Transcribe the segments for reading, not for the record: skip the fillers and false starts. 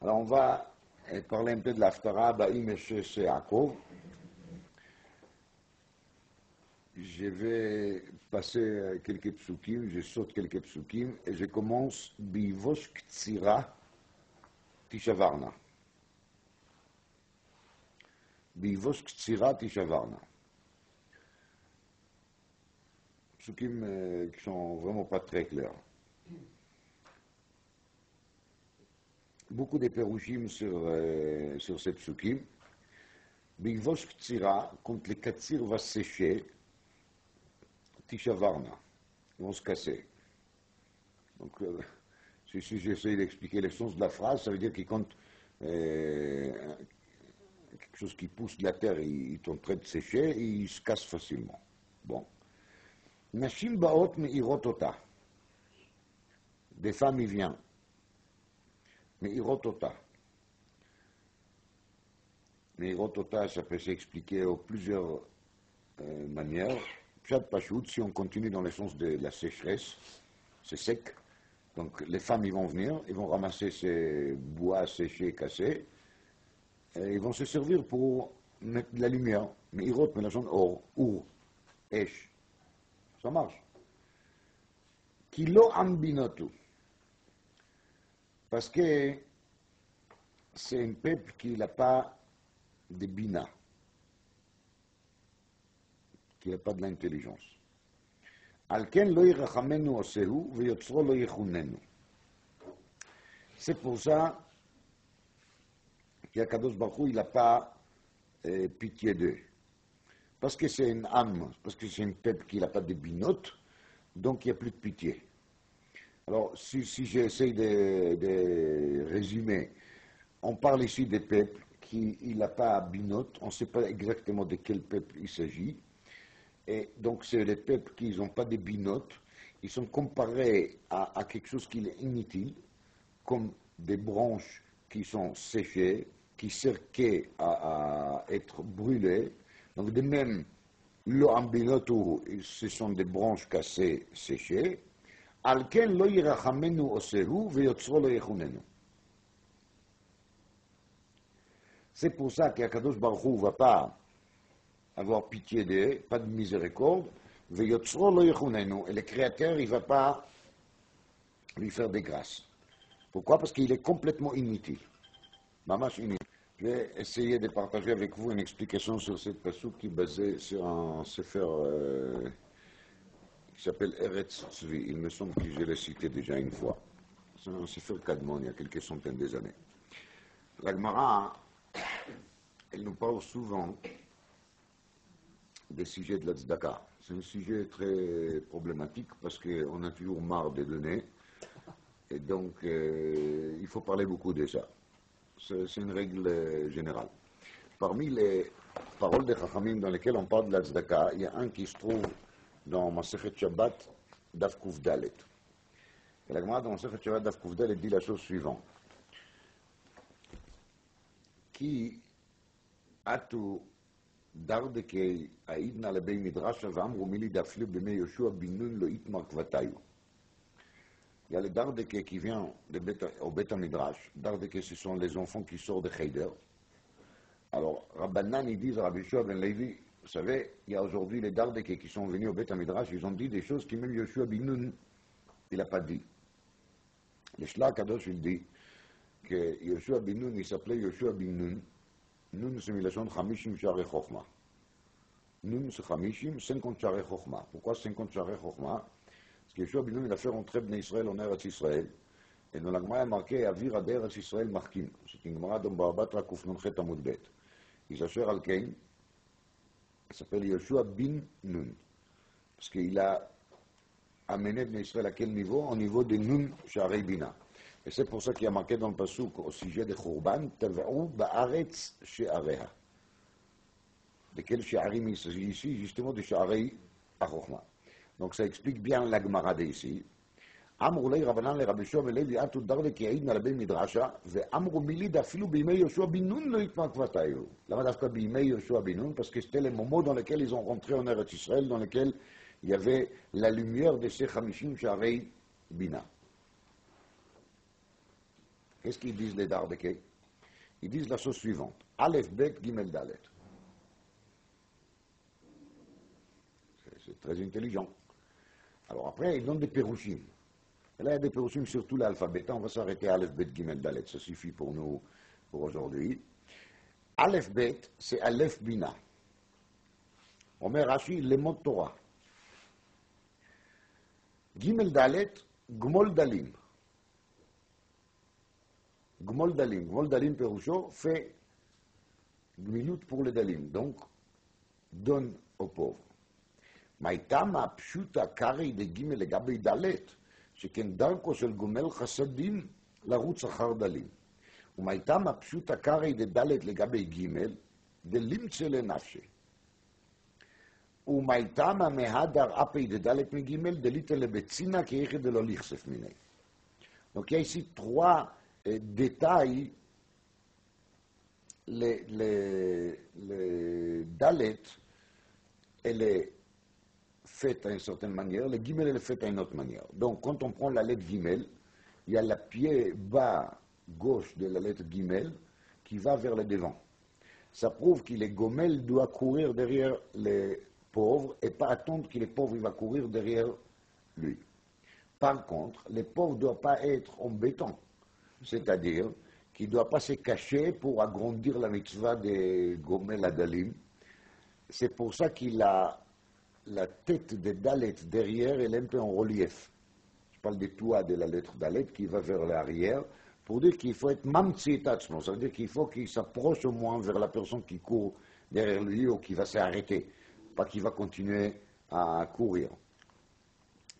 Alors on va parler un peu de l'Haftara, Ba'im Eshes Yaakov. Je vais passer quelques psukim, je saute quelques psukim, et je commence Bivosh Ktsira Tishavarna. Bivosh Ktsira Tishavarna. Psukim qui sont vraiment pas très clairs. Beaucoup de perushim sur ces psukim. Bivosh Ktsira, quand le Katsir va sécher, Tishavarna, ils vont se casser. Donc, si j'essaie d'expliquer le sens de la phrase, ça veut dire que quand quelque chose qui pousse de la terre, il est en train de sécher, et il se casse facilement. Bon. Nashim baot me'irotota. Des femmes, il vient. Me'irotota. Me'irotota, ça peut s'expliquer de plusieurs manières. Pshat Pachout, si on continue dans le sens de la sécheresse, c'est sec. Donc les femmes, ils vont venir, ils vont ramasser ces bois séchés, cassés, et ils vont se servir pour mettre de la lumière. Mais ils rotent, mais la zone or, our, esh. Ça marche. Kilo ambinotu. Parce que c'est un peuple qui n'a pas de bina, qui n'a pas de l'intelligence. C'est pour ça qu'Akadosh Baruch Hu, il n'a pas pitié d'eux. Parce que c'est une âme, parce que c'est un peuple qui n'a pas de binotes, donc il n'y a plus de pitié. Alors, si j'essaie de résumer, on parle ici des peuples qui n'ont pas binotes, on ne sait pas exactement de quel peuple il s'agit. Et donc, c'est les peuples qui n'ont pas de binotes, ils sont comparés à quelque chose qui est inutile, comme des branches qui sont séchées, qui servaient à être brûlées. Donc, de même, l'eau en binoto, ce sont des branches cassées, séchées. Alken lo yirachamenu osehu veyotzro lo yechunenu. C'est pour ça qu'Akadosh Baruch Hu ne va pas avoir pitié d'eux, pas de miséricorde, et le Créateur, il ne va pas lui faire des grâces. Pourquoi? Parce qu'il est complètement inutile. Mamash inutile. Je vais essayer de partager avec vous une explication sur cette passouk qui est basée sur un sefer qui s'appelle Eretz Tzvi. Il me semble que je l'ai cité déjà une fois. C'est un sefer Kadmon, il y a quelques centaines d'années. La Gemara, elle nous parle souvent des sujets de la tzedaka. C'est un sujet très problématique parce qu'on a toujours marre des données et donc il faut parler beaucoup de ça. C'est une règle générale. Parmi les paroles des Chachamim dans lesquelles on parle de la tzedaka, il y a un qui se trouve dans Masechet Shabbat, Daf Kuf Dalet. Et la Gemara dans Masechet Shabbat, Daf Kuf Dalet dit la chose suivante. Qui a tout דרדקי העידנא לבי מדרשה ואמרו מילי דאפלו בימי יהושע בן נון לא יתמר כבתיו. Il y a le Dardeke qui vient au Beth Midrash. Dardeke, ce sont les enfants qui sortent de Cheder. Alors, Rabbanan, ils disent, Rabbi Yoshua ben Levi, vous savez, il y a aujourd'hui les Dardeke qui sont venus au Beth Midrash, ils ont dit des choses que même Yoshua ben Nun, il n'a pas dit. Le Shlach Kadosh, il dit que Yoshua ben Nun, il s'appelait Yoshua ben Nun. Nun, c'est Milachon Chamishim Share Chochma. Nun, c'est Chamishim, 50 Share Chochma. Pourquoi 50 Share Chochma? Parce que Yoshua ben Nun, il a fait rentrer Bnei Israël en Eretz Israël. Et dans la Gemara, il y a marqué Avir ad Eretz Israël Markim. C'est une Gemara dans Barbatra Kufnonchet Amud Bet. Il s'assure Alkein, il s'appelle Yoshua ben Nun. Parce qu'il a amené Bnei Israël à quel niveau? Au niveau de Nun Share Bina. Et c'est pour ça qu'il y a marqué dans le Passouk au sujet de Khurban, Tav'u ba'aretz she'areha. De quel she'arim il s'agit ici? Justement de she'arei ha'chokhma. Donc ça explique bien la Gemara d'ici. Amru lei Rabbanan le Rabbi Yoshua ben Levi atu dardek ya'idna le ben midrasha ve'amru milid afilu b'imei Yoshua ben Nun lo yitma kvatayhu. Lama dafka b'imei Yoshua ben Nun? Parce que c'était les moments dans lesquels ils ont rentré en Eretz Israël, dans lesquels il y avait la lumière de ces Chamishim she'arei bina. Qu'est-ce qu'ils disent les Dardeke? Ils disent la chose suivante. Aleph, Bet, Gimel, Dalet. C'est très intelligent. Alors après, ils donnent des pérouchim. Et là, il y a des pérouchim, surtout l'alphabet. On va s'arrêter à Aleph, Bet, Gimel, Dalet. Ça suffit pour nous, pour aujourd'hui. Aleph, Bet, c'est Aleph, Bina. Omer Rashi, les mots de Torah. Gimel, Dalet, Gmol, Dalim. Gmol Dalim. Gmol Dalim Perusho fait gmilut pour les Dalim, donc donne aux pauvres. Maïtama pshuta kari de Gimel לגבי דלת, שכן דרכו של גומל חסדים לרוץ אחר דלים. ומאיתמה פשוטה קרי דדלת לגבי גימל, דלימצא לנפשי. ומאיתמה מהדר אפי דדלת מגימל, דליתא לבצינה כאיכא דלא ליכסף מיני. Donc il y a ici trois détails. Le Dalet, elle est faite d'une certaine manière, le Gimel, elle est faite d'une autre manière. Donc, quand on prend la lettre Gimel, il y a le pied bas gauche de la lettre Gimel qui va vers le devant. Ça prouve que le Gomel doit courir derrière les pauvres et pas attendre que les pauvres il va courir derrière lui. Par contre, les pauvres ne doivent pas être en béton, c'est-à-dire qu'il ne doit pas se cacher pour agrandir la mitzvah des Gomel Adalim. C'est pour ça qu'il a la tête de Dalet derrière, elle est un peu en relief. Je parle des toits de la lettre Dalet qui va vers l'arrière, pour dire qu'il faut être mamtsi tatsmo, ça veut dire qu'il faut qu'il s'approche au moins vers la personne qui court derrière lui ou qui va s'arrêter, pas qu'il va continuer à courir.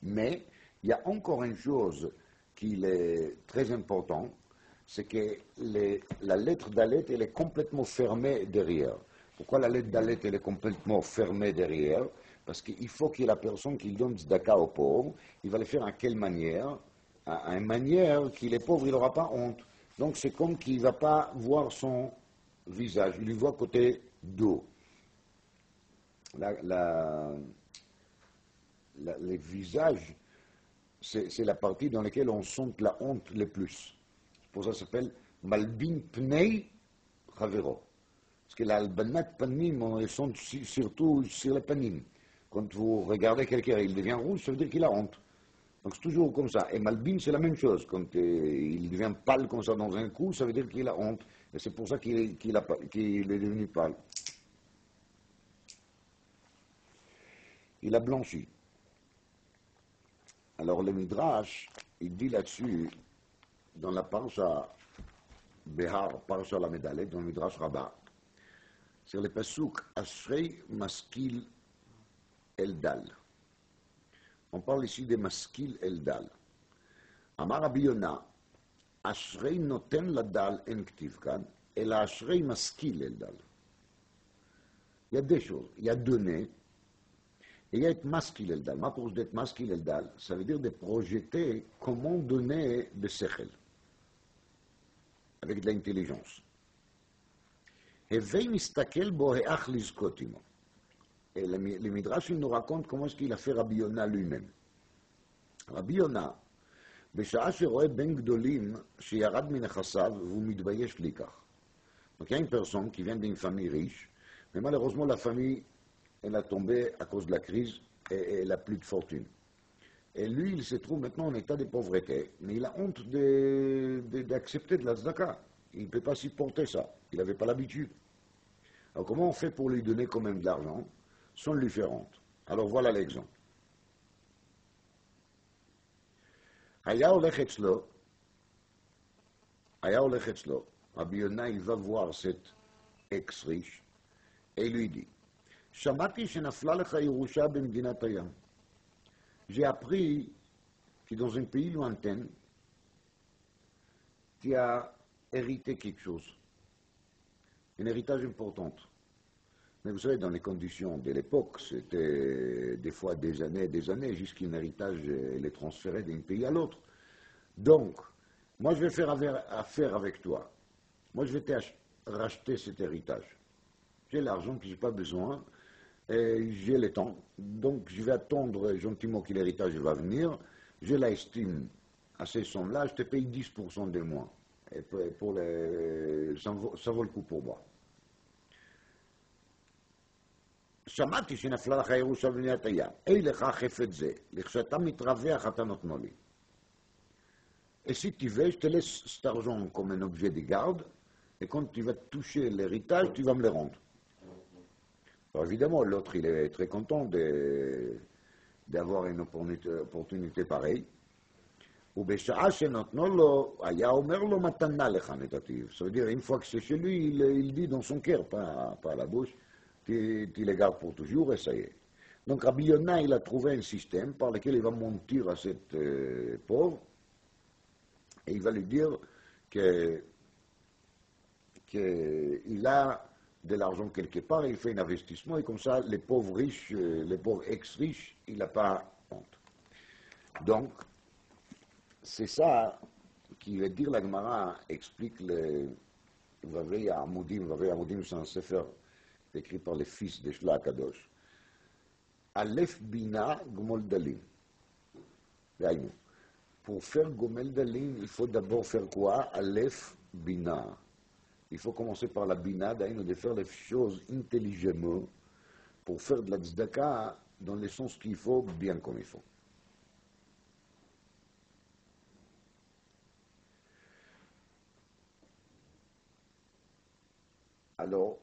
Mais il y a encore une chose qui est très importante, c'est que la lettre Dalet, elle est complètement fermée derrière. Pourquoi la lettre Dalet, elle est complètement fermée derrière? Parce qu'il faut que la personne qui donne tzedaka aux pauvres, il va le faire à quelle manière? À une manière que les pauvres, il n'aura pas honte. Donc c'est comme qu'il ne va pas voir son visage, il lui voit côté dos. Les visages, c'est la partie dans laquelle on sent la honte le plus. Pour ça, ça s'appelle Malbin Pnei Chavero. Parce que l'albanat panim, on le sent surtout sur les panim. Quand vous regardez quelqu'un, il devient rouge, ça veut dire qu'il a honte. Donc c'est toujours comme ça. Et Malbin, c'est la même chose. Quand il devient pâle comme ça dans un coup, ça veut dire qu'il a honte. Et c'est pour ça qu'il est devenu pâle. Il a blanchi. Alors le Midrash, il dit là-dessus, dans la Parsha Behar, Parsha la Medalet, dans le Midrash Rabbah, sur le Pasuk Ashrei Maskil Eldal. On parle ici de Maskil Eldal. Amar Rabbi Yona, Ashrei Noten Ladal en Ktivkan, et la Ashrei Maskil Eldal. Il y a deux choses. Il y a donner, et il y a être Maskil Eldal. Ma pour d'être Maskil Eldal, ça veut dire de projeter comment donner de Sechel, avec de l'intelligence. Hevei mistakel bo heach lizkot imo. Et le Midrash il nous raconte comment est-ce qu'il a fait Rabbi Yona lui-même. Rabbi Yona, בשעה שרואה בן גדולים שירד מנכסיו והוא מתבייש לכך. Donc il y a une personne qui vient d'une famille riche, mais malheureusement la famille elle a tombé à cause de la crise et elle n'a plus de fortune. Et lui il se trouve maintenant en état de pauvreté, mais il a honte d'accepter de la tzedaka. Il ne peut pas supporter ça, il n'avait pas l'habitude. Alors comment on fait pour lui donner quand même de l'argent sont différentes. Alors voilà l'exemple. Haya olech etzlo, Rabbi Yona, il va voir cet ex-riche et il lui dit, Shamati shenafla lecha Yerusha b'medinat hayam. J'ai appris que dans un pays lointain, tu as hérité quelque chose, un héritage important. Mais vous savez, dans les conditions de l'époque, c'était des fois des années, jusqu'à un héritage les transférer d'un pays à l'autre. Donc, moi je vais faire affaire avec toi. Moi je vais te racheter cet héritage. J'ai l'argent que je n'ai pas besoin, et j'ai le temps. Donc je vais attendre gentiment que l'héritage va venir. Je l'estime à ces sommes-là, je te paye 10% de moins. et ça vaut le coup pour moi. שמעתי שנפלה לך ירושה בבניית הים, אי לך חפץ זה, לכשאתה מתרווח אתה נותנו לי. Et si tu veux, je te laisse cet argent comme un objet de garde, et quand tu vas toucher l'héritage, tu vas me le rendre. Alors évidemment, l'autre, il est très content d'avoir une opportunité pareille. ובשעה שנתנו לו, היה אומר לו מתנה לך נתתיו. Ça veut dire, une fois que c'est chez lui, il dit dans son cœur, pas à la bouche, tu les gardes pour toujours et ça y est. Donc Rabbi Yonah, il a trouvé un système par lequel il va mentir à cette pauvre, et il va lui dire qu'il a de l'argent quelque part, il fait un investissement, et comme ça, les pauvres riches, les pauvres ex-riches, il n'a pas honte. Donc, c'est ça qui veut dire la Gemara explique le Vavei Amudim, c'est un sefer écrit par les fils de Shla Kadosh. Aleph Bina Gomol Dalim. Pour faire Gomel Dalim, il faut d'abord faire quoi? Aleph Bina. Il faut commencer par la Bina, de faire les choses intelligemment pour faire de la tzedaka dans le sens qu'il faut, bien comme il faut. Alors,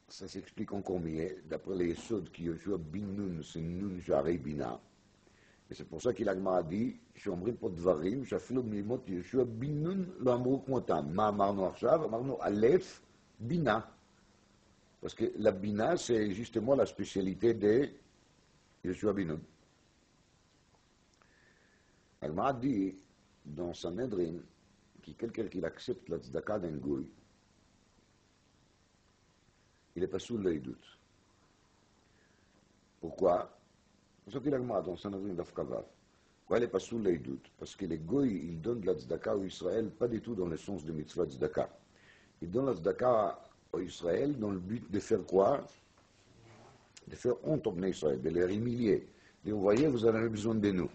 ça s'explique encore mieux, d'après les Yesod qui Yoshua bin Nun, c'est Nun Sharei Bina. Et c'est pour ça qu'il a dit, שאומרים פה דברים, שאפילו מימות יהושע בן נון לא אמרו כמותם. מה אמרנו עכשיו? אמרנו א', בינה. Parce que la bina, c'est justement la spécialité de Yoshua bin Nun. Agmara dit, dans Sanhedrin, que quelqu'un qui accepte la tzedaka d'un goy, il n'est pas sous l'Eidut. Pourquoi? C'est ce qu'il a dit dans Sanhedrin d'Afkavav. Pourquoi il n'est pas sous l'Eidut? Parce que les goy, ils donnent de la tzedaka au Israël, pas du tout dans le sens de mitzvah tzedaka. Ils donnent la tzedaka au Israël dans le but de faire quoi? De faire honte au Bnei Israël, de les humilier. De dire, vous voyez, vous en avez besoin de nous.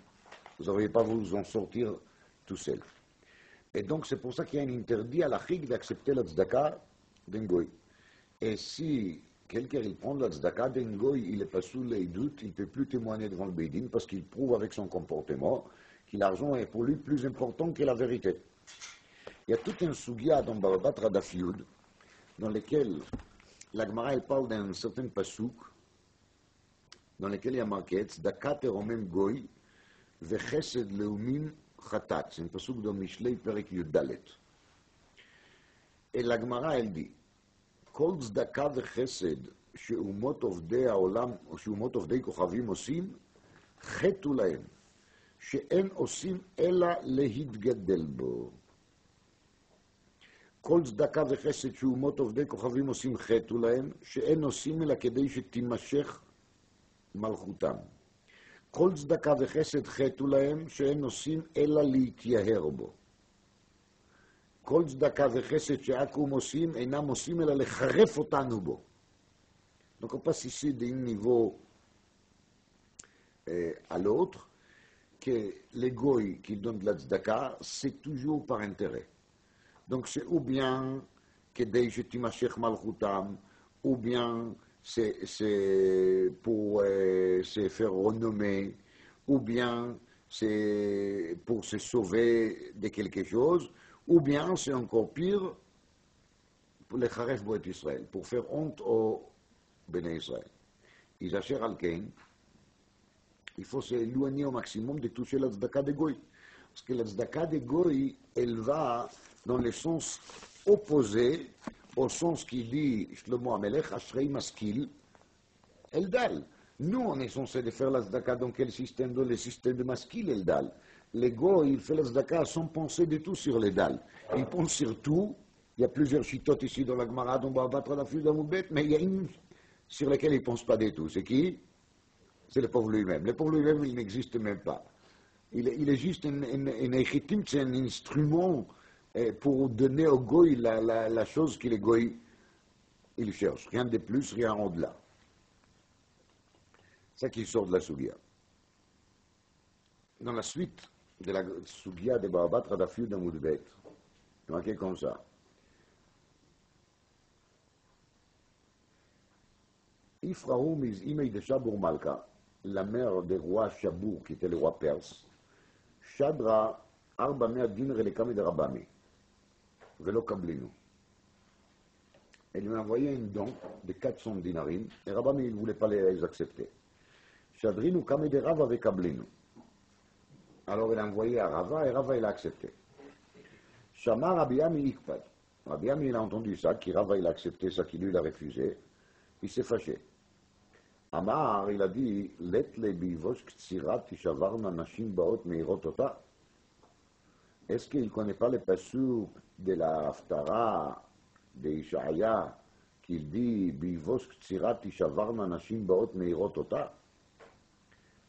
Vous n'arrivez pas à vous en sortir tout seul. Et donc, c'est pour ça qu'il y a un interdit à la Chig d'accepter la tzedaka d'un goy. Et si quelqu'un il prend la tzedaka d'un goy, il n'est pas sous les doutes, il ne peut plus témoigner devant le Beidin parce qu'il prouve avec son comportement que l'argent est pour lui plus important que la vérité. Il y a tout un sugya dans Baba Batra Daf Yud, dans lequel la Gemara elle parle d'un certain pasouk, dans lequel il y a marqué tzedaka teromem goy vechesed leumim chatat. C'est un pasouk dans Mishlei Perek Yudalet. Et la Gemara elle dit, כל צדקה וחסד שאומות עובדי העולם או שאומות עובדי כוכבים עושים, חטאו להם, שאין עושים אלא להתגדל בו. כל צדקה וחסד שאומות עובדי כוכבים עושים, חטאו להם, שאין עושים אלא כדי שתימשך מלכותם. כל צדקה וחסד חטאו להם, שאין עושים אלא להתייהר בו. כל צדקה וחסד שעכו"ם עושים, אינם עושים אלא לחרף אותנו בו. Donc on passe ici d'un niveau à l'autre, que les goy qui donnent de la tzedaka, c'est toujours par intérêt. Donc c'est ou bien כדי שתימשך מלכותם, ou bien c'est pour se faire renommer, ou bien c'est pour se sauver de quelque chose, ou bien c'est encore pire pour les Charef Boet Israël, pour faire honte au Béné Israël. Isacher Alkein, il faut s'éloigner au maximum de toucher la tzedaka de Goy. Parce que la tzedaka de Goy, elle va dans le sens opposé au sens qu'il dit Shlomo Amelech, Ashrei Maskil, Eldal. Nous, on est censé de faire la tzedaka dans quel système? Dans le système de Maskil, Eldal. L'ego, il fait la tzedaka sans penser du tout sur les dalles. Il pense sur tout. Il y a plusieurs chitotes ici dans la Gemara, dont on va battre la fille d'Amoubet, mais il y a une sur laquelle il ne pense pas du tout. C'est qui? C'est le pauvre lui-même. Le pauvre lui-même, il n'existe même pas. Il est juste un échitim, c'est un instrument pour donner au goy la chose que le goy, il cherche. Rien de plus, rien au-delà. C'est ça qui sort de la Sougia. Dans la suite de la Sugia de Baba Batra d'Afiou d'Amoudbet. C'est marqué comme ça. Ifraou Mizimei de Shabour Malka, la mère des rois Shabour, qui était le roi perse, Shadra Arba Mea Dinre le Kami de Rabami, Velo Kablinu. Elle lui a envoyé un don de 400 dinarim, et Rabami ne voulait pas les accepter. Shadrinu Kami de Rava avec Kablinu. Alors il a envoyé à Rava, et Rava il a accepté. Shama Rabbi Ami Ikpad. Rabbi Ami il a entendu ça, qui Rava il a accepté ça, qui lui il a refusé. Il s'est fâché. Amar, il a dit, Let le bivosh ktsirat tishavarna nashim baot meirotota. Est-ce qu'il ne connaît pas les passouk de la Haftara de Ishaïa qui dit, bivosh ktsirat tishavarna nashim baot meirotota?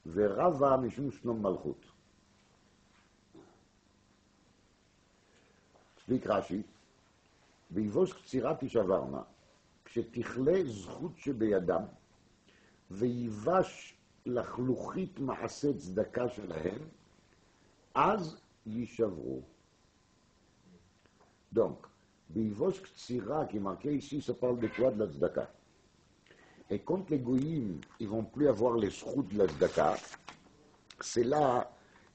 Verava mishum shlom malchut. explique Rashi, ביבוש קצירה תישברנה, כשתכלה זכות שבידם, ויבש לחלוכית מעשה צדקה שלהם, אז יישברו. Donc, ביבוש קצירה, qui est marqué ici, ça parle de quoi? De la tzedaka. Et quand les goyim, ils vont plus avoir les zchut de la tzedaka, c'est là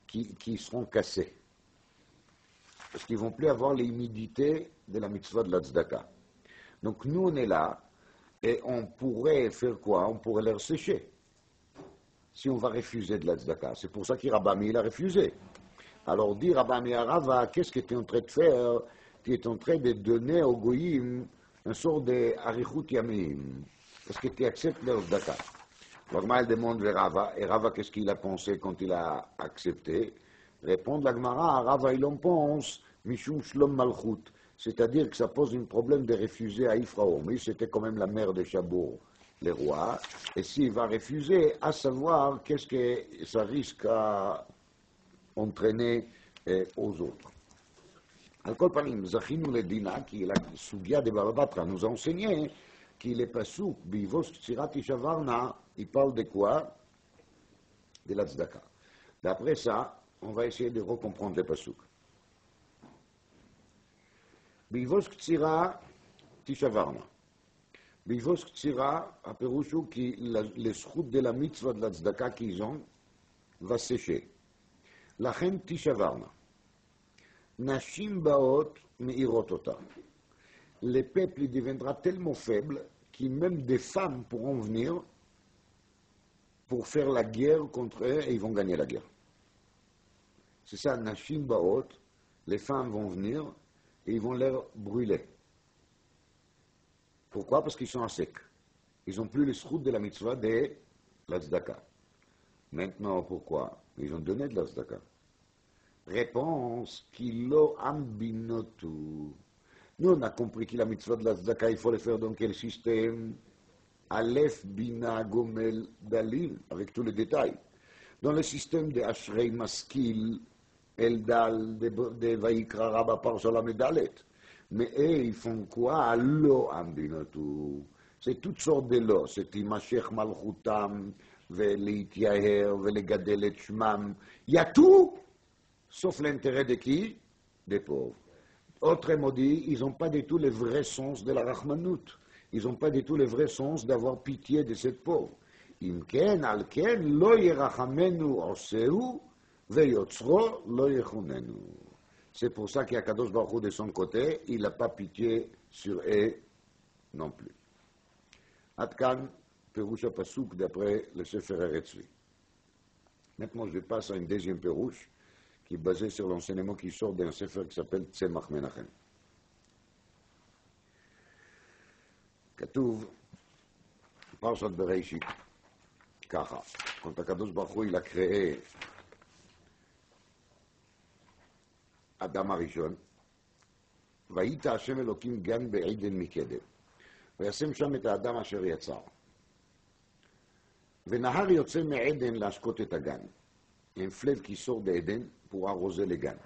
qu'ils seront cassés. Parce qu'ils ne vont plus avoir l'humidité de la mitzvah de la tzedaka. Donc nous, on est là, et on pourrait faire quoi? On pourrait les sécher. Si on va refuser de la tzedaka. C'est pour ça que Rabami, il a refusé. Alors dit Rabami à Rava, qu'est-ce que tu es en train de faire? Tu es en train de donner aux goyim un sort de arichut yamim. Parce que tu acceptes leur tzedaka. L'Agma, elle demande vers Rava, et Rava, qu'est-ce qu'il a pensé quand il a accepté? Répond la Gemara, Rava, il en pense, Mishum Shlom Malchut. C'est-à-dire que ça pose un problème de refuser à Ifraou. Mais c'était quand même la mère de Shabour, le roi. Et s'il va refuser, à savoir qu'est-ce que ça risque à entraîner aux autres. Al-Kol Panim, Zachinu le Dina, qui est la Sugia de Baba Batra, nous a enseigné qu'il est pasuk, Bivos Tzirati Shavarna, il parle de quoi? De la tzedaka. D'après ça, on va essayer de recomprendre les pasuk. Bivos Tzira Tishavarna. Bivos Tzira, à Pérouchou, qui les schut de la mitzvah de la tzedaka qu'ils ont, va sécher. Lachem Tishavarna. Nashim Baot Meirotota. Le peuple deviendra tellement faible que même des femmes pourront venir pour faire la guerre contre eux et ils vont gagner la guerre. C'est ça, Nashim Baot, les femmes vont venir et ils vont les brûler. Pourquoi? Parce qu'ils sont à sec. Ils n'ont plus les schut de la mitzvah de la tzedaka. Maintenant, pourquoi? Ils ont donné de la tzedaka. Réponse, Kilo ambinotu. Nous, on a compris que la mitzvah de la tzedaka, il faut le faire dans quel système? Aleph, Bina, Gomel, Dalil, avec tous les détails. Dans le système de Ashrei Maskil, Eldal, de Vaikra Rabba Parshala Medalet. Mais eux, ils font quoi? Lo ambinotu. C'est toutes sortes de lo. C'est Imashech Malchutam, Ve'leityaher, Ve'legadel et Shmam. Il y a tout, sauf l'intérêt de qui? Des pauvres. Autrement dit, ils n'ont pas du tout le vrai sens de la Rahmanout. Ils n'ont pas du tout le vrai sens d'avoir pitié de cette pauvre. Imken, alken, lo yerachamenu oseu, veyotzro, lo yechunenu. C'est pour ça qu'Akadosh Baruch Hu, de son côté, il n'a pas pitié sur eux non plus. Atkan, Perouche Pasuk, d'après le Sefer Eretzvi. Maintenant, je passe à une deuxième Perouche, qui est basé sur l'enseignement qui sort d'un sefer qui s'appelle Tzemach Menachem. כתוב, פרשת בראשית, ככה, quand הקדוש ברוך הוא il a créé אדם הראשון, והיית השם אלוקים גן בעדן מקדם, וישם שם את האדם אשר יצר. ונהר יוצא מעדן להשקות את הגן. un fleuve qui sort d'Éden pour arroser les gans.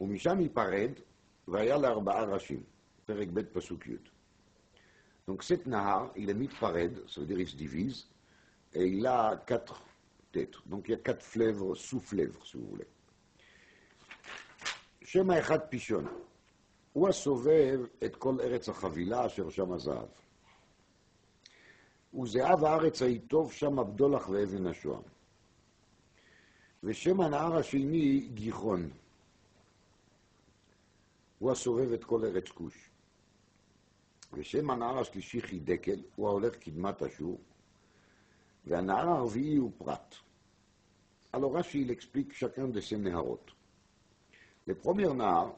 ומשם ייפרד, והיה לארבעה ראשים, פרק ב' פסוק י'. Donc cette nahar, il est mis de pared, ça veut dire il se divise, et il a 4 têtes. Donc il y a 4 fleuves, sous-fleuves, si vous voulez. שמא אחד פישון. הוא הסובב את כל ארץ החבילה אשר שם הזהב. וזהב הארץ היטוב שם הבדולח ואבן השוהם. ושם הנהר השני גיחון. הוא הסובב את כל ארץ כוש. ושם הנהר השלישי חידקל, הוא ההולך קדמת אשור. והנהר הרביעי הוא פרת. Alors Rashi, il explique chacun de ces néharotes. Le premier nahar,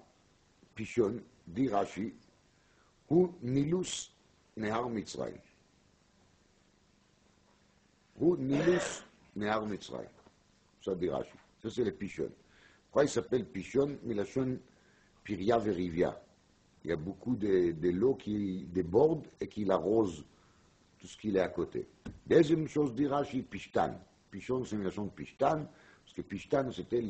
Pishon, dit Rashi, הוא נילוס נהר מצרים. הוא נילוס נהר מצרים. Ça dit Rashi. Ça c'est le Pishon. Pourquoi il s'appelle Pishon? Milachon Piria Verivia. Il y a beaucoup de l'eau qui déborde et qui l'arrose tout ce qu'il est à côté. Deuxième chose, dit Rashi, Pishtan. Pishon, c'est une nation de Pishtan, parce que Pishtan, c'était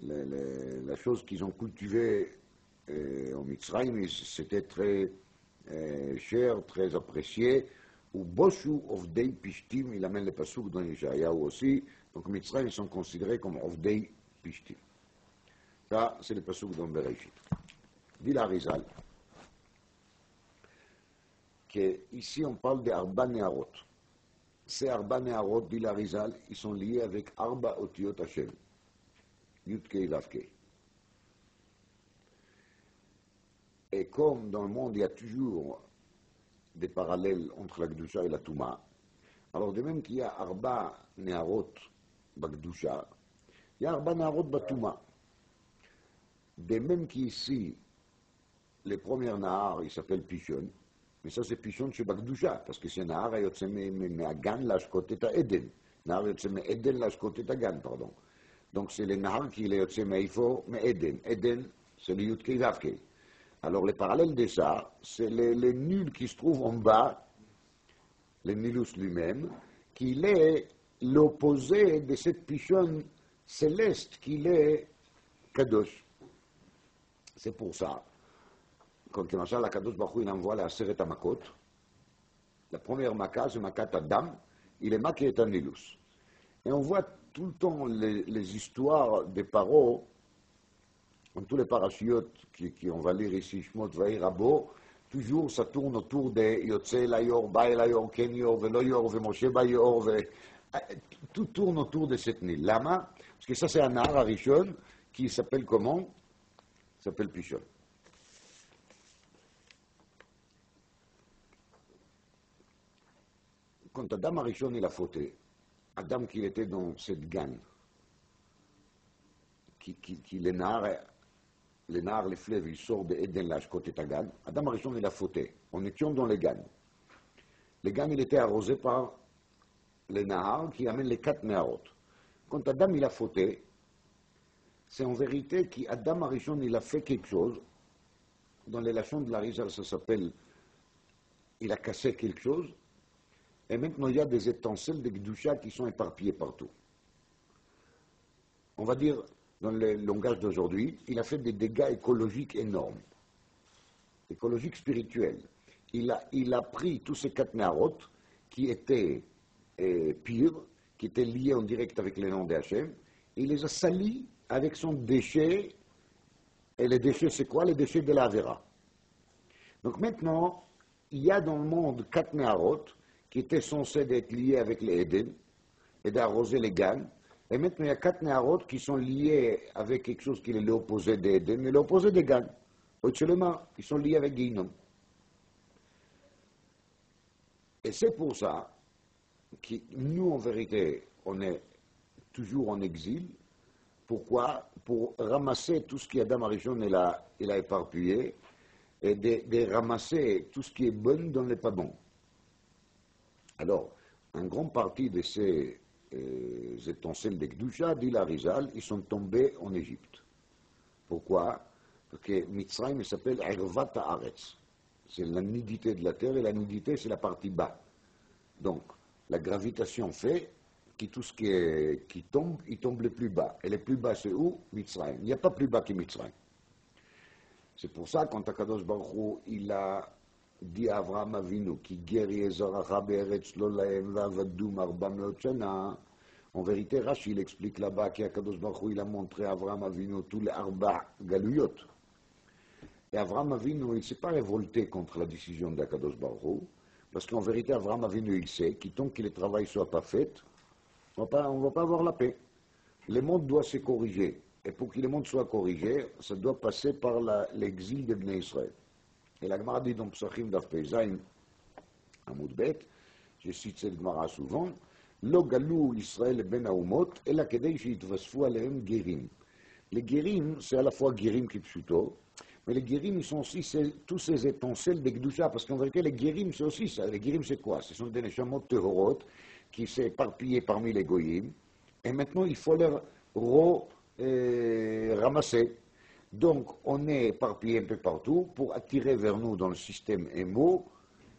la chose qu'ils ont cultivée en Mitzrayim, c'était très cher, très apprécié. Ou Boshu Ovdei Pishtim, il amène le pasouk dans Yeshayahu aussi, donc Mitzrayim, ils sont considérés comme Ovdei Pishtim. Ça, c'est le pasouk dans Bereshit. Dit l'Arizal, qu'ici on parle des Arba Neharot. Ces Arba Neharot, dit l'Arizal, ils sont liés avec Arba Otiot Hashem. Yudkei Vavkei. Et comme dans le monde, il y a toujours des parallèles entre la Gdusha et la Touma, alors de même qu'il y a Arba Neharot Bagdusha, il y a Arba Neharot Batouma. De même qu'ici, les premiers Nahar, ils s'appellent Pishon, mais ça c'est Pishon chez Bagdusha, parce que c'est Nahar Ayotse Me'agan Lashkot et Eden. Nahar Ayotse Me'eden Lashkot et Agan, pardon. Donc c'est le Nahar qui est Ayotse Me'ifo Me'eden. Eden, c'est le Yudkei Vavkei. Alors le parallèle de ça, c'est le nul qui se trouve en bas, le Nilus lui-même, qu'il est l'opposé de cette Pishon céleste qu'il est Kadosh. C'est pour ça. Quand la Kadosh Baruch Hu, il envoie la Aseret Makot, la première Maka, c'est Makat Adam, il est Maké et Nilus. Et on voit tout le temps les histoires des Paro, dans tous les parachiotes qui on va lire ici, Shmot Vaïr Rabo, toujours ça tourne autour de Yotze Layor, Bae Layor, Ken Yor, Velo Yor, Vemoshe Bayor, tout tourne autour de cette Nil. Lama, parce que ça c'est un Nahar Arishon qui s'appelle comment? Il s'appelle Pishon. Quand Adam Arishon il a fauté, Adam qui était dans cette gamme, qui les Nahar, les fleuves, ils sortent de Eden Lash côté Tagan, Adam Arishon il a fauté. On était dans les gammes. Les gammes il était arrosé par les Nahar qui amènent les 4 Neharot. Quand Adam il a fauté, c'est en vérité qu'Adam Arishon il a fait quelque chose. Dans les lachons de l'Arizal, ça s'appelle il a cassé quelque chose. Et maintenant, il y a des étincelles de Gdusha qui sont éparpillées partout. On va dire, dans le langage d'aujourd'hui, il a fait des dégâts écologiques énormes. Écologiques spirituels. Il a pris tous ces 4 Neharot qui étaient pires, qui étaient liés en direct avec les noms d'Hachem, il les a salis avec son déchet. Et les déchets, c'est quoi? Les déchets de la Avera. Donc maintenant, il y a dans le monde 4 Neharot qui étaient censés être liés avec les Eden et d'arroser les Gan. Et maintenant, il y a 4 Neharot qui sont liés avec quelque chose qui est l'opposé des Eden et l'opposé des Gan. Seulement, ils sont liés avec Guinom. Et c'est pour ça que nous, en vérité, on est toujours en exil. Pourquoi? Pour ramasser tout ce qu'Adam Arishon il a éparpillé et de ramasser tout ce qui est bon dans les pas bons. Alors, une grande partie de ces étincelles de Gdusha, dit l'Arizal, ils sont tombés en Égypte. Pourquoi? Parce que Mitzrayim s'appelle Ervat Haaretz. C'est la nudité de la terre, et la nudité, c'est la partie bas. Donc, la gravitation fait que tout ce qui tombe, il tombe le plus bas. Et le plus bas, c'est où? Mitzrayim. Il n'y a pas plus bas que Mitzrayim. C'est pour ça, quand Akadosh Baruch Hu, il a dit à Avraham Avinu, qui guérit Ezaracha be'eretz lo lahem va'avadum 400 shana, En vérité, Rashi, il explique là-bas qu'Akadosh Baruch Hu, il a montré à Avraham Avinu tous les Arba Galuyot. Et Avraham Avinu, il ne s'est pas révolté contre la décision d'Akadosh Baruch Hu, parce qu'en vérité, Avraham Avinu, il sait qu'il tant que le travail ne soit pas fait, on ne va pas avoir la paix. Le monde doit se corriger. Et pour que le monde soit corrigé, ça doit passer par l'exil de Bnei Israël. Et la Gemara dit dans Psachim Daf Peizaim, Amoud Bet, je cite cette Gemara souvent, Lo galou Israël ben haumot, et la kedei shitvasfu alehem gerim. Les gerim, c'est à la fois gerim qui pshuto, mais les guérim, ils sont aussi tous ces étincelles de Gdusha, parce qu'en vérité, les guérim, c'est aussi ça. Les guérim, c'est quoi? Ce sont des neshamot tehorot qui s'est éparpillés parmi les goyim, et maintenant, il faut les ramasser. Donc, on est éparpillé un peu partout pour attirer vers nous, dans le système émo,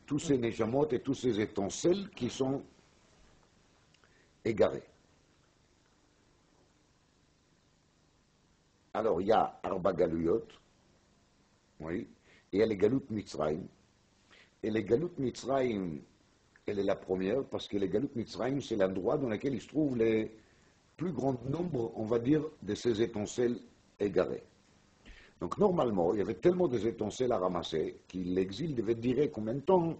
tous ces neshamot et tous ces étincelles qui sont égarés. Alors, il y a Arba Galuyot, oui, et il y a les Galut Mitzrayim. Et les Galut Mitzrayim, elle est la première, parce que les Galut Mitzrayim, c'est l'endroit dans lequel il se trouve les plus grand nombre, on va dire, de ces étincelles égarées. Donc, normalement, il y avait tellement des étincelles à ramasser que l'exil devait durer combien de temps?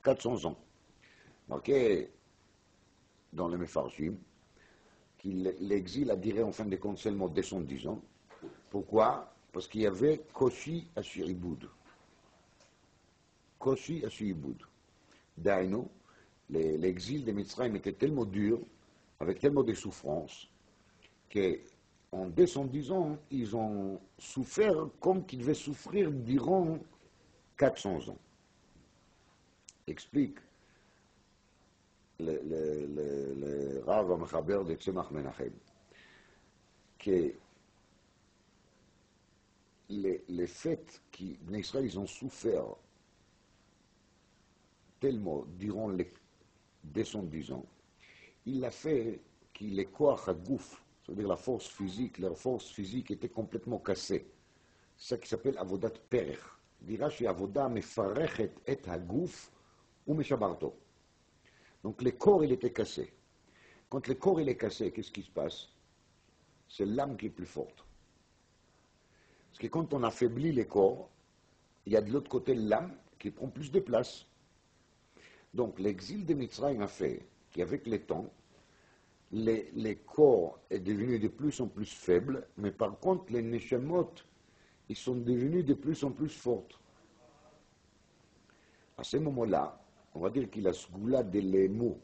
400 ans. Marqué dans le Mefarshim, que l'exil a duré en fin de compte seulement 210 ans. Pourquoi? Parce qu'il y avait Koshi Ashiriboud. Koshi Ashiriboud. Daino, l'exil de Mitzrayim était tellement dur, avec tellement de souffrances, qu'en 210 ans, ils ont souffert comme qu'ils devaient souffrir durant 400 ans. Explique le Rav Amechaber de Tzemach Menachem que les faits qui, les Israël, ils ont souffert tellement durant les 210 ans, il a fait que les koach hagouf, c'est-à-dire la force physique, leur force physique était complètement cassée. C'est ça qui s'appelle avodat perech. Dira chez avoda mefarechet et hagouf ou meshabarto. Donc le corps, il était cassé. Quand le corps, il est cassé, qu'est-ce qui se passe? C'est l'âme qui est plus forte. Parce que quand on affaiblit les corps, il y a de l'autre côté l'âme qui prend plus de place. Donc l'exil de Mitzrayim a fait qu'avec le temps, les corps est devenu de plus en plus faibles, mais par contre les neshamot, ils sont devenus de plus en plus fortes. À ce moment-là, on va dire qu'il a ce goût-là de l'émo,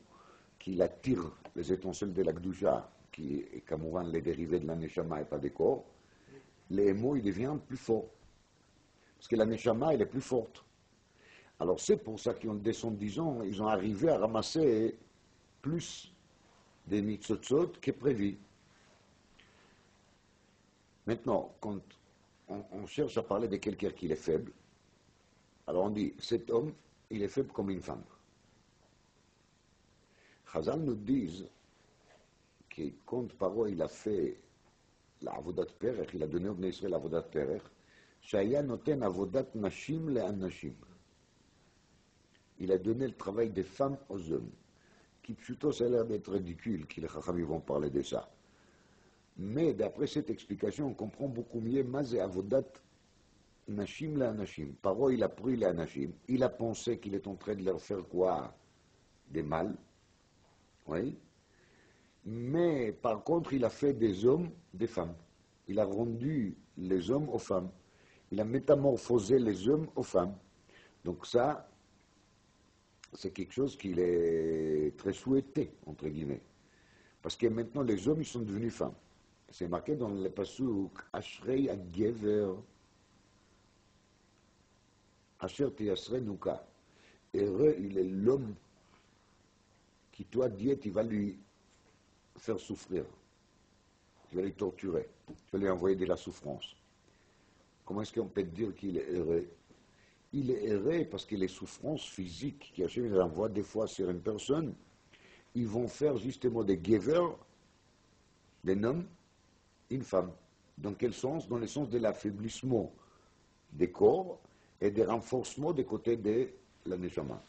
qu'il attire les étincelles de la Gdusha, qui est Kamouran les dérivés de la neshama et pas des corps, l'émo il devient plus fort. Parce que la neshama elle est plus forte. Alors c'est pour ça qu'en 210 ans, ils ont arrivé à ramasser plus des mitzotzot que prévu. Maintenant, quand on cherche à parler de quelqu'un qui est faible, alors on dit, cet homme, il est faible comme une femme. Chazal nous dit que quand Paro il a fait la avodat perech, il a donné au Bnei Israël l'avodat perech, Shaya noten avodat nashim le anashim. Il a donné le travail des femmes aux hommes. Qui plutôt ça a l'air d'être ridicule, que les Chachamim vont parler de ça. Mais d'après cette explication, on comprend beaucoup mieux Mazé avodat nashim le anashim. Paro il a pris les anashim, il a pensé qu'il est en train de leur faire quoi? Des mal. Oui. Mais par contre, il a fait des hommes des femmes. Il a rendu les hommes aux femmes. Il a métamorphosé les hommes aux femmes. Donc ça, c'est quelque chose qui est très souhaité, entre guillemets. Parce que maintenant, les hommes, ils sont devenus femmes. C'est marqué dans le pasuk Ashrei Gever, Asher Tiyasre Nuka. Heureux, il est l'homme qui, toi, Dieu, il va lui faire souffrir. Tu vas les torturer. Tu vas lui envoyer de la souffrance. Comment est-ce qu'on peut dire qu'il est heureux? Il est heureux parce que les souffrances physiques qu'Hachem les envoie des fois sur une personne, ils vont faire justement des gever, des hommes, une femme. Dans quel sens? Dans le sens de l'affaiblissement des corps et des renforcements des côtés de la neshama.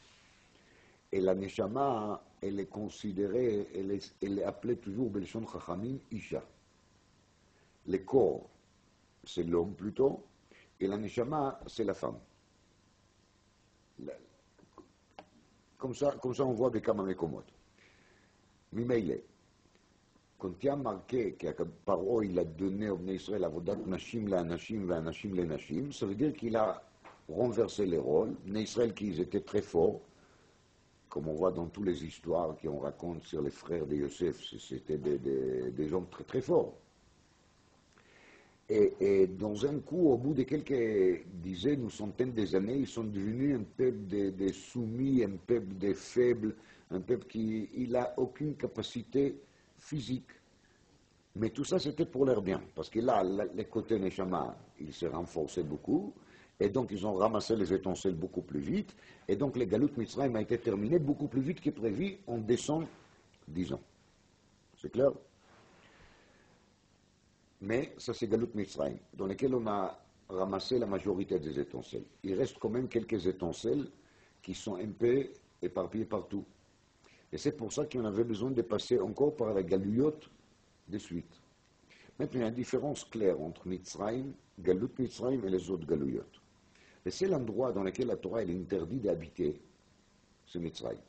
Et la Neshama, elle est considérée, elle est appelée toujours Belshon Chachamim Isha. Le corps, c'est l'homme plutôt, et la Neshama, c'est la femme. Comme ça on voit Bekama Mekomot. Mimeile. Quand il y a marqué que Paro il a donné au Bnei Israël Avodat Nashim la Nashim va Nashim le Nashim, ça veut dire qu'il a renversé les rôles. Bnei Israël qui étaient très forts, comme on voit dans toutes les histoires qu'on raconte sur les frères de Yosef, c'était des hommes très très forts. Et dans un coup, au bout de quelques dizaines ou centaines d'années, ils sont devenus un peuple de soumis, un peuple de faibles, un peuple qui n'a aucune capacité physique. Mais tout ça, c'était pour leur bien. Parce que là, les côtés Neshama, ils se renforçaient beaucoup. Et donc, ils ont ramassé les étincelles beaucoup plus vite. Et donc, le Galut Mitzrayim a été terminé beaucoup plus vite que prévu. On descend 10 ans. C'est clair? Mais ça, c'est Galut Mitzrayim, dans lequel on a ramassé la majorité des étincelles. Il reste quand même quelques étincelles qui sont un peu éparpillées partout. Et c'est pour ça qu'on avait besoin de passer encore par la Galuyot de suite. Maintenant, il y a une différence claire entre Mitzrayim, Galut Mitzrayim et les autres Galuyot. Et c'est l'endroit dans lequel la Torah elle interdit d'habiter, c'est Mitzrayim.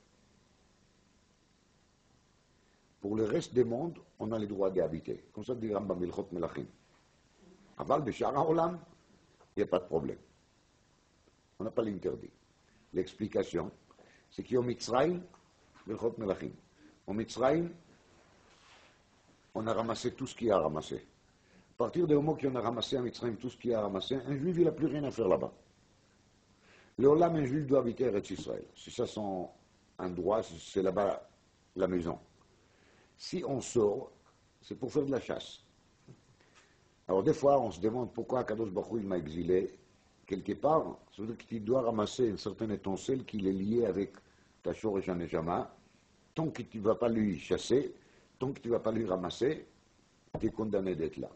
Pour le reste du monde, on a le droit d'habiter. Comme ça dit Rambam Ilchot Melachim. Aval Beshar HaOlam, il n'y a pas de problème. On n'a pas l'interdit. L'explication, c'est qu'au Mitzrayim, Ilchot Melachim. Au Mitzrayim, on a ramassé tout ce qu'il y a à ramasser. À partir du moment qu'on a ramassé à Mitzrayim tout ce qu'il y a à ramasser, un juif, il n'a plus rien à faire là-bas. Le Olam, un juif doit habiter à Eretz Israël. C'est ça son endroit, c'est là-bas la maison. Si on sort, c'est pour faire de la chasse. Alors des fois, on se demande pourquoi Kadosh Baruch Hu, il m'a exilé quelque part. Ça veut dire qu'il doit ramasser une certaine étincelle qui est liée avec ta Shor et Neshama. Tant que tu ne vas pas lui chasser, tant que tu ne vas pas lui ramasser, tu es condamné d'être là.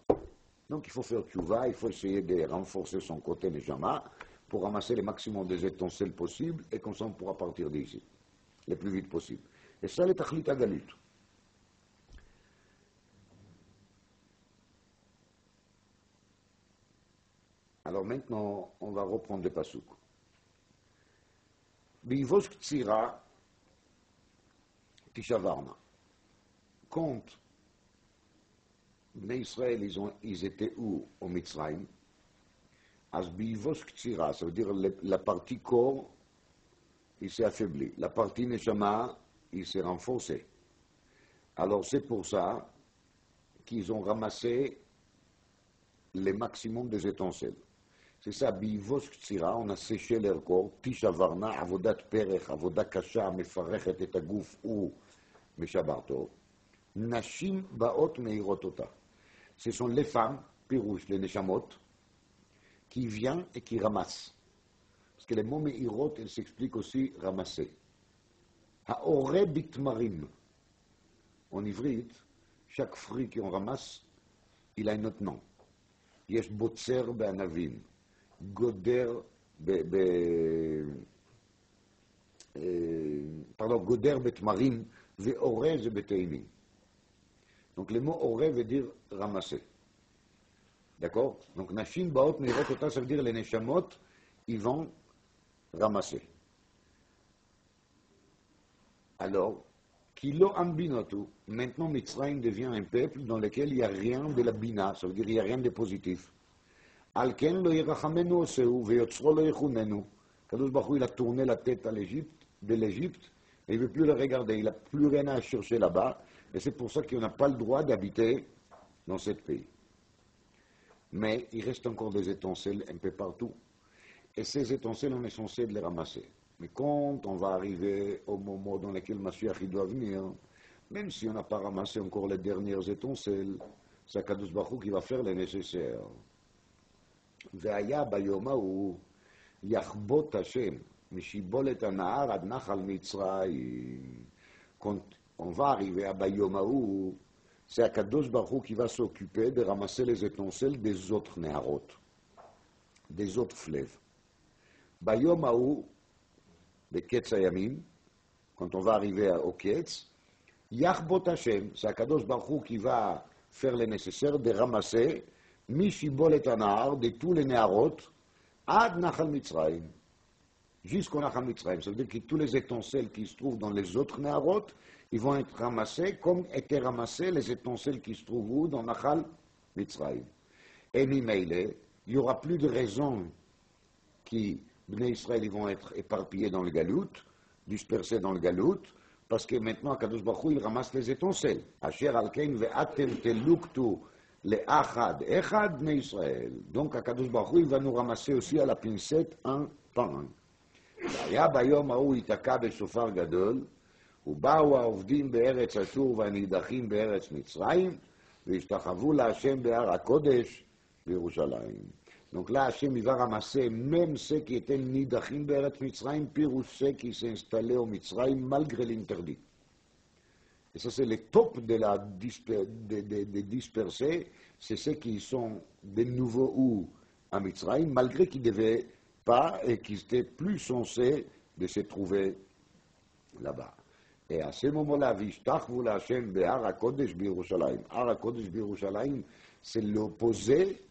Donc il faut faire tchouva, il faut essayer de renforcer son côté Neshama pour ramasser le maximum des étincelles possibles et comme ça on pourra partir d'ici, le plus vite possible. Et ça, c'est Tachlit HaGalut. Alors maintenant, on va reprendre le pasuk. B'ivos ktsira tishavarna. Quand Bnei Israël, ils étaient où? Au Mitzrayim. As b'ivos ktsira, ça veut dire la partie corps, il s'est affaibli. La partie neshama, il s'est renforcé. Alors c'est pour ça qu'ils ont ramassé le maximum des étincelles. C'est ça, Bivos Ktsira, on a séché leur corps, Tisha Varna, Avodat Perech, Avodat Kasha, Mefarechet et Aguf ou Meshabarto. Nashim Baot Meirotota. Ce sont les femmes, Pirouche, les Neshamot, qui viennent et qui ramassent. Parce que le mot Meirot, il s'explique aussi ramasser. Haore Bitmarim. En ivrite, chaque fruit qu'on ramasse, il a un autre nom. Yesh Botzer Be'anavim. Goder Goder betmarim ve'orez beteinim. Donc le mot orez veut dire ramasser. D'accord? Donc nashim baot meirotota, ça veut dire les neshamot, ils vont ramasser. Alors, kilo ambinotu, maintenant Mitzrayim devient un peuple dans lequel il n'y a rien de la bina, ça veut dire il n'y a rien de positif. Alken lo yirachamenu oseu veyotzro lo yechunenu. Kadosh Baruch Hu, il a tourné la tête de l'Égypte, et il ne veut plus le regarder, il n'a plus rien à chercher là-bas, et c'est pour ça qu'on n'a pas le droit d'habiter dans ce pays. Mais il reste encore des étincelles un peu partout, et ces étincelles, on est censé les ramasser. Mais quand on va arriver au moment dans lequel Mashiach doit venir, même si on n'a pas ramassé encore les dernières étincelles, c'est Kadosh Baruch Hu qui va faire le nécessaire. והיה ביום ההוא יחבוט השם משיבולת הנהר עד נחל מצרים. Quand on va arriver à ביום ההוא, c'est Akadosh Baruch Hu qui va s'occuper de ramasser les étincelles des autres néharot, des autres fleuves. ביום ההוא, בקץ הימים, quand on va arriver au Ketz, Yachbot Hashem, c'est Akadosh Baruch Hu qui va faire le nécessaire de ramasser Mishibol et Anar, de tous les Neharot, Ad Nachal Mitzrayim, jusqu'au Nachal Mitzrayim. Ça veut dire que tous les étincelles qui se trouvent dans les autres Neharot, ils vont être ramassés comme étaient ramassés les étincelles qui se trouvent où dans Nachal Mitzrayim. Et Mimeile, il n'y aura plus de raison qui, Bnei Israël, ils vont être éparpillés dans le Galout, dispersés dans le Galout, parce que maintenant, Kadosh Baruch Hu, il ramasse les étincelles. Asher alkein ve'atem teluktu le'achad, echad Bnei Israël. Donc, Kadosh Baruch Hu, il va nous ramasser aussi à la pincette un par un. והיה ביום ההוא ייתקע בשופר גדול, ובאו העובדים בארץ אשור והנידחים בארץ מצרים, והשתחוו להשם בהר הקודש בירושלים. Donc là, Hachem, il va ramasser même ceux qui étaient nidachim be'eretz Mitzrayim, pirouche ceux qui s'installaient au Mitzrayim malgré l'interdit. Et ça, c'est le top de la des dispersés, c'est ceux qui sont de nouveau ou à Mitzrayim, malgré qu'ils ne devaient pas et qu'ils étaient plus censés de se trouver là-bas. Et à ce moment-là, Vishtachvu l'Hachem be'Har HaKodesh b'Yerushalayim. Har HaKodesh b'Yerushalayim, c'est l'opposé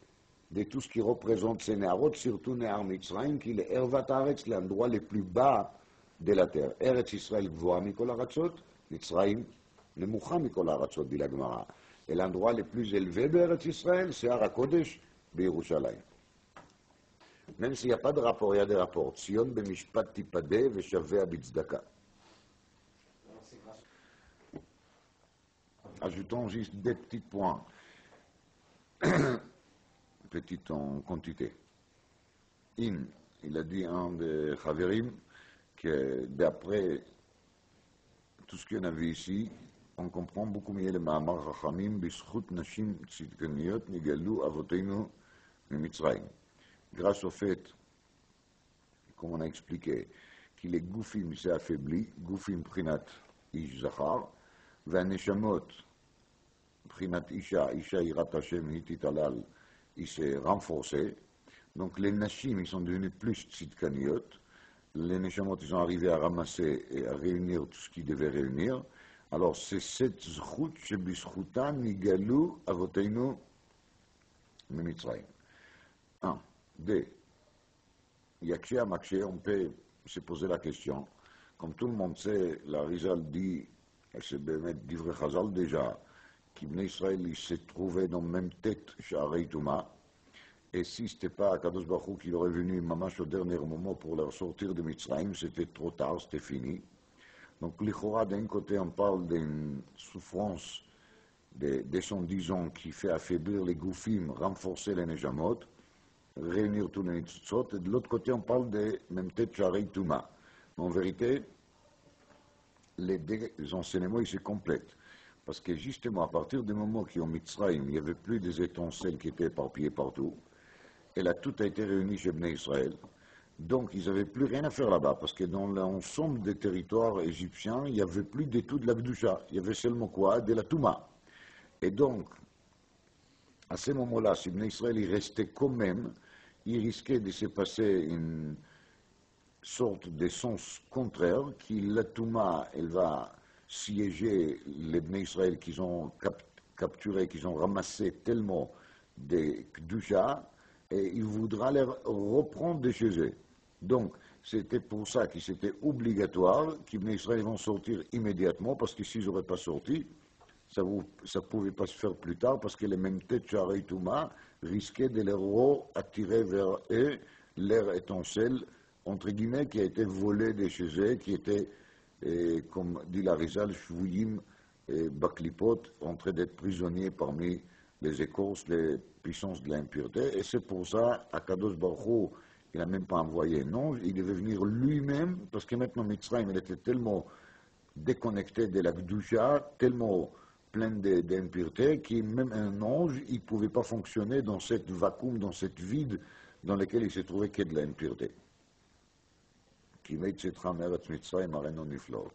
de tout ce qui représente ces Neharot, surtout Nehar Mitzrayim, qui est le Ervat Haaretz, l'endroit le plus bas de la terre. Eretz Israël Gvoa Mikol Haratzot, Mitzrayim Nemucha Mikol Haratzot, dit la Gemara. Et l'endroit le plus élevé d'Eretz Israël, c'est Har HaKodesh b'Yerushalayim. Même s'il n'y a pas de rapport, il y a des rapports. Tzion b'mishpat tipadeh v'shaveh b'tzdaka. Ajoutons juste des petits points. Petite en quantité. Il a dit un des Chaverim que d'après tout ce qu'on a vu ici, on comprend beaucoup mieux le Ma'amar Chachamim B'zchut Nashim Tzidkaniot Nigalu Avoteinu Mitzrayim. Grâce au fait, comme on a expliqué, que les Goufim s'est affaibli, Goufim Prinat Ish Zachar, Vaneshamot Prinat Isha, Isha Irat Hashem Hitit Alal, il s'est renforcé. Donc les Nashim, ils sont devenus plus tzidkaniot. Les Neshamot, ils sont arrivés à ramasser et à réunir tout ce qu'ils devaient réunir. Alors c'est cette zchut shebizchuta nigalu avoteinu mimitzrayim. Un. Deux. Yakshe Amakshe, on peut se poser la question. Comme tout le monde sait, la Rizal dit, elle s'est mettre d'Ivre Chazal déjà, qu'Ibn Israël il s'est trouvé dans la même tête chez Arei Touma, et si ce n'était pas Kadosh Baruch Hu qui aurait venu mamash au dernier moment pour leur sortir de Mitzrayim, c'était trop tard, c'était fini. Donc l'Ichora, d'un côté, on parle d'une souffrance des 110 ans qui fait affaiblir les Goufim, renforcer les Nejamot, réunir tous les Nitzot, et de l'autre côté, on parle de même tête chez Arei Touma. Mais en vérité, les enseignements, ils se complètent. Parce que justement, à partir du moment qu'au Mitzrayim, il n'y avait plus des étincelles qui étaient éparpillées partout, et là, tout a été réuni chez Bnei Israël. Donc, ils n'avaient plus rien à faire là-bas, parce que dans l'ensemble des territoires égyptiens, il n'y avait plus du tout de la Gdusha. Il y avait seulement quoi? De la Touma. Et donc, à ce moment-là, si Bnei Israël il restait quand même, il risquait de se passer une sorte de sens contraire, que la Touma, elle va siéger les Bnei Israël qu'ils ont capturés, qu'ils ont ramassé tellement des Kdusha, et il voudra les reprendre de chez eux. Donc, c'était pour ça que c'était obligatoire qu'Ibn Israël vont sortir immédiatement, parce que s'ils n'auraient pas sorti, ça ne pouvait pas se faire plus tard, parce que les mêmes têtes Charei Touma risquaient de les attirer vers eux leur étincelle, entre guillemets, qui a été volée de chez eux, qui était, comme dit la Rizal, Shvuyim et Baklipot, en train d'être prisonniers parmi les écorces, les puissances de l'impureté, et c'est pour ça, Akadosh Baruch Hu, il n'a même pas envoyé un ange, il devait venir lui-même, parce que maintenant Mitzrayim, il était tellement déconnecté de la Gdusha, tellement plein d'impureté, que même un ange, il ne pouvait pas fonctionner dans cette vacuum, dans cette vide, dans lequel il se trouvait que de l'impureté. Qui met cette Mitzrayim à Renon Niflot.